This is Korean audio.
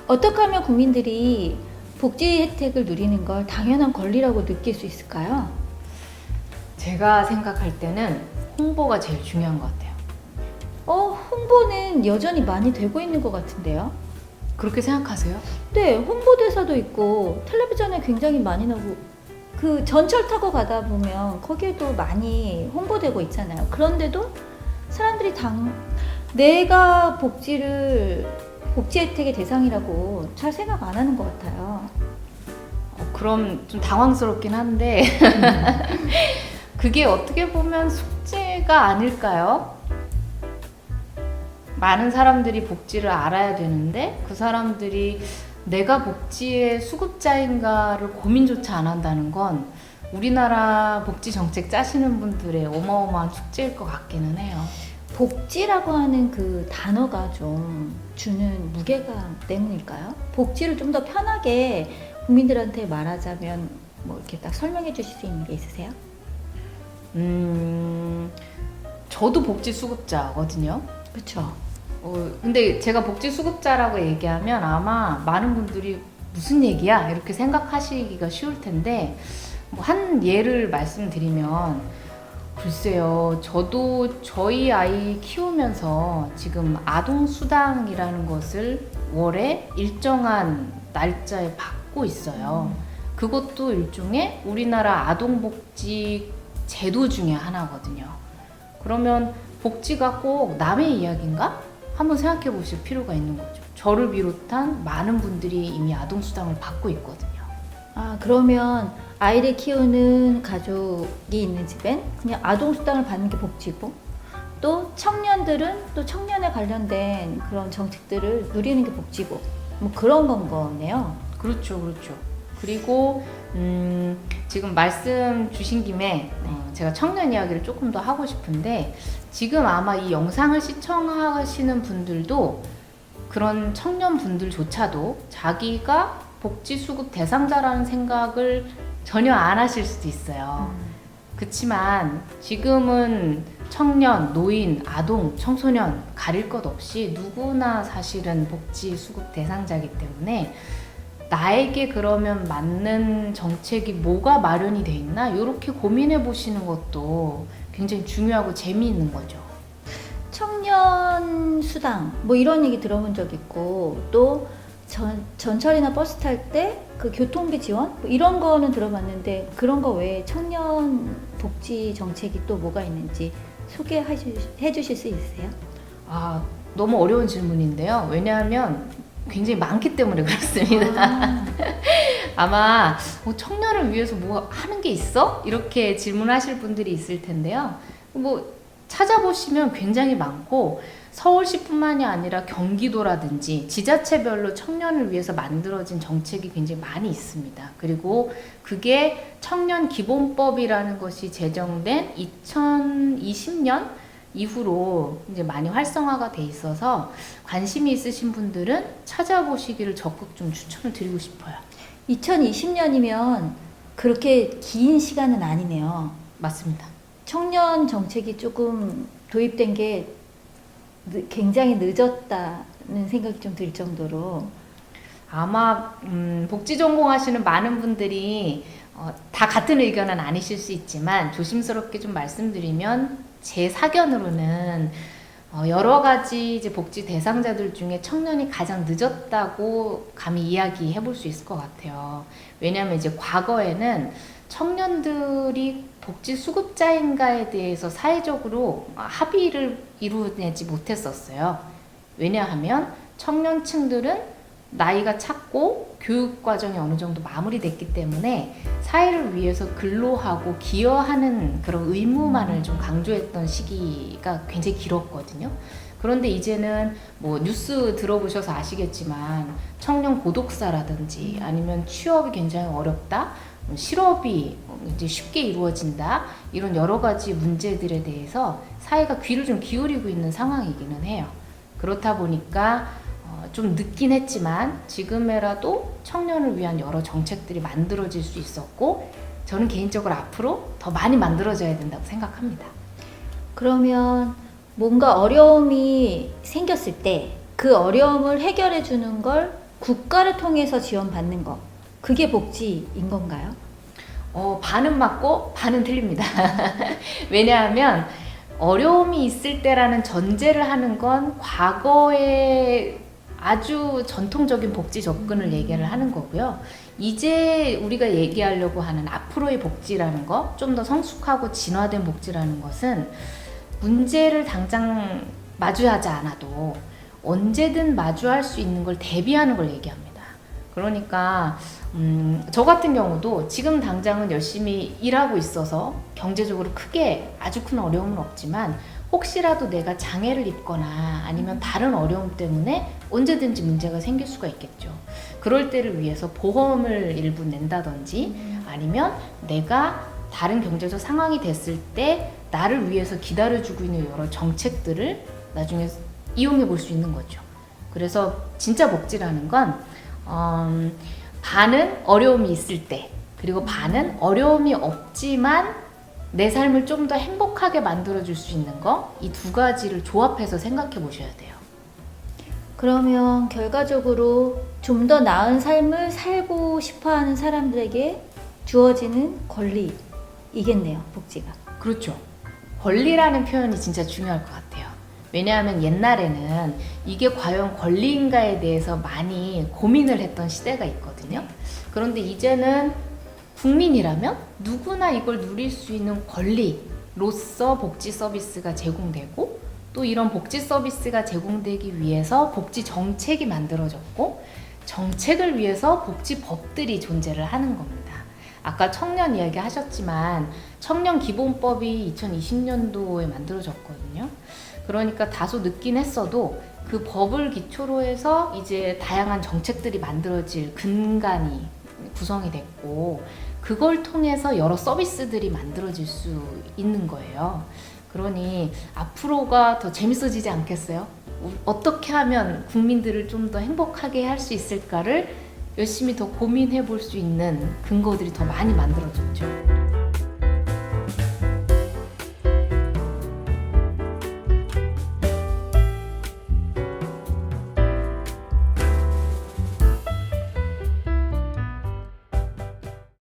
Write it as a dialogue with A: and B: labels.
A: 어떻게 하면 국민들이 복지 혜택을 누리는 걸 당연한 권리라고 느낄 수 있을까요?
B: 제가 생각할 때는 홍보가 제일 중요한 것 같아요.
A: 홍보는 여전히 많이 되고 있는 것 같은데요?
B: 그렇게 생각하세요?
A: 네, 홍보대사도 있고 텔레비전에 굉장히 많이 나오고 그 전철 타고 가다 보면 거기에도 많이 홍보되고 있잖아요. 그런데도 사람들이 내가 복지 혜택의 대상이라고 잘 생각 안 하는 것 같아요.
B: 그럼 좀 당황스럽긴 한데 그게 어떻게 보면 숙제가 아닐까요? 많은 사람들이 복지를 알아야 되는데 그 사람들이 내가 복지의 수급자인가를 고민조차 안 한다는 건 우리나라 복지 정책 짜시는 분들의 어마어마한 축제일 것 같기는 해요.
A: 복지라고 하는 그 단어가 좀 주는 무게감 때문일까요? 복지를 좀 더 편하게 국민들한테 말하자면 뭐 이렇게 딱 설명해 주실 수 있는 게 있으세요?
B: 저도 복지 수급자거든요.
A: 그렇죠.
B: 근데 제가 복지 수급자라고 얘기하면 아마 많은 분들이 무슨 얘기야? 이렇게 생각하시기가 쉬울 텐데 뭐 한 예를 말씀드리면 글쎄요, 저도 저희 아이 키우면서 지금 아동수당이라는 것을 월에 일정한 날짜에 받고 있어요. 그것도 일종의 우리나라 아동복지 제도 중에 하나거든요. 그러면 복지가 꼭 남의 이야기인가? 한번 생각해 보실 필요가 있는 거죠. 저를 비롯한 많은 분들이 이미 아동수당을 받고 있거든요.
A: 그러면 아이를 키우는 가족이 있는 집엔 그냥 아동수당을 받는 게 복지고 또 청년들은 또 청년에 관련된 그런 정책들을 누리는 게 복지고 뭐 그런 건 거네요.
B: 그렇죠, 그렇죠. 그리고 지금 말씀 주신 김에 제가 청년 이야기를 조금 더 하고 싶은데 지금 아마 이 영상을 시청하시는 분들도 그런 청년 분들조차도 자기가 복지 수급 대상자라는 생각을 전혀 안 하실 수도 있어요. 그렇지만 지금은 청년, 노인, 아동, 청소년 가릴 것 없이 누구나 사실은 복지 수급 대상자이기 때문에 나에게 그러면 맞는 정책이 뭐가 마련이 돼 있나 이렇게 고민해 보시는 것도 굉장히 중요하고 재미있는 거죠.
A: 청년 수당 뭐 이런 얘기 들어본 적 있고 또 전철이나 버스 탈 때 그 교통비 지원 뭐 이런 거는 들어봤는데 그런 거 외에 청년 복지 정책이 또 뭐가 있는지 소개해 주실 수 있으세요?
B: 너무 어려운 질문인데요. 왜냐하면 굉장히 많기 때문에 그렇습니다. 아마 청년을 위해서 뭐 하는 게 있어? 이렇게 질문하실 분들이 있을 텐데요. 뭐 찾아보시면 굉장히 많고 서울시뿐만이 아니라 경기도라든지 지자체별로 청년을 위해서 만들어진 정책이 굉장히 많이 있습니다. 그리고 그게 청년기본법이라는 것이 제정된 2020년 이후로 이제 많이 활성화가 돼 있어서 관심이 있으신 분들은 찾아보시기를 적극 좀 추천을 드리고 싶어요.
A: 2020년이면 그렇게 긴 시간은 아니네요.
B: 맞습니다.
A: 청년 정책이 조금 도입된 게 굉장히 늦었다는 생각이 좀 들 정도로
B: 아마 복지 전공하시는 많은 분들이 다 같은 의견은 아니실 수 있지만 조심스럽게 좀 말씀드리면 제 사견으로는 여러 가지 이제 복지 대상자들 중에 청년이 가장 늦었다고 감히 이야기해 볼 수 있을 것 같아요. 왜냐하면 이제 과거에는 청년들이 복지 수급자인가에 대해서 사회적으로 합의를 이루어내지 못했었어요. 왜냐하면 청년층들은 나이가 찼고 교육 과정이 어느 정도 마무리됐기 때문에 사회를 위해서 근로하고 기여하는 그런 의무만을 좀 강조했던 시기가 굉장히 길었거든요. 그런데 이제는 뭐 뉴스 들어보셔서 아시겠지만 청년 고독사라든지 아니면 취업이 굉장히 어렵다, 실업이 이제 쉽게 이루어진다, 이런 여러 가지 문제들에 대해서 사회가 귀를 좀 기울이고 있는 상황이기는 해요. 그렇다 보니까 좀 늦긴 했지만 지금에라도 청년을 위한 여러 정책들이 만들어질 수 있었고 저는 개인적으로 앞으로 더 많이 만들어져야 된다고 생각합니다.
A: 그러면 뭔가 어려움이 생겼을 때 그 어려움을 해결해 주는 걸 국가를 통해서 지원받는 거, 그게 복지인 건가요?
B: 반은 맞고 반은 틀립니다. 왜냐하면 어려움이 있을 때라는 전제를 하는 건 과거의 아주 전통적인 복지 접근을 얘기를 하는 거고요. 이제 우리가 얘기하려고 하는 앞으로의 복지라는 거, 좀 더 성숙하고 진화된 복지라는 것은 문제를 당장 마주하지 않아도 언제든 마주할 수 있는 걸 대비하는 걸 얘기합니다. 그러니까 저 같은 경우도 지금 당장은 열심히 일하고 있어서 경제적으로 크게 아주 큰 어려움은 없지만 혹시라도 내가 장애를 입거나 아니면 다른 어려움 때문에 언제든지 문제가 생길 수가 있겠죠. 그럴 때를 위해서 보험을 일부 낸다든지 아니면 내가 다른 경제적 상황이 됐을 때 나를 위해서 기다려주고 있는 여러 정책들을 나중에 이용해 볼 수 있는 거죠. 그래서 진짜 복지라는 건 반은 어려움이 있을 때, 그리고 반은 어려움이 없지만 내 삶을 좀 더 행복하게 만들어줄 수 있는 거, 이 두 가지를 조합해서 생각해 보셔야 돼요.
A: 그러면 결과적으로 좀 더 나은 삶을 살고 싶어하는 사람들에게 주어지는 권리이겠네요, 복지가.
B: 그렇죠. 권리라는 표현이 진짜 중요할 것 같아요. 왜냐하면 옛날에는 이게 과연 권리인가에 대해서 많이 고민을 했던 시대가 있거든요. 그런데 이제는 국민이라면 누구나 이걸 누릴 수 있는 권리로서 복지 서비스가 제공되고, 또 이런 복지 서비스가 제공되기 위해서 복지 정책이 만들어졌고, 정책을 위해서 복지법들이 존재를 하는 겁니다. 아까 청년 이야기 하셨지만 청년 기본법이 2020년도에 만들어졌거든요. 그러니까 다소 늦긴 했어도 그 법을 기초로 해서 이제 다양한 정책들이 만들어질 근간이 구성이 됐고, 그걸 통해서 여러 서비스들이 만들어질 수 있는 거예요. 그러니 앞으로가 더 재밌어지지 않겠어요? 어떻게 하면 국민들을 좀 더 행복하게 할 수 있을까를 열심히 더 고민해 볼 수 있는 근거들이 더 많이 만들어졌죠.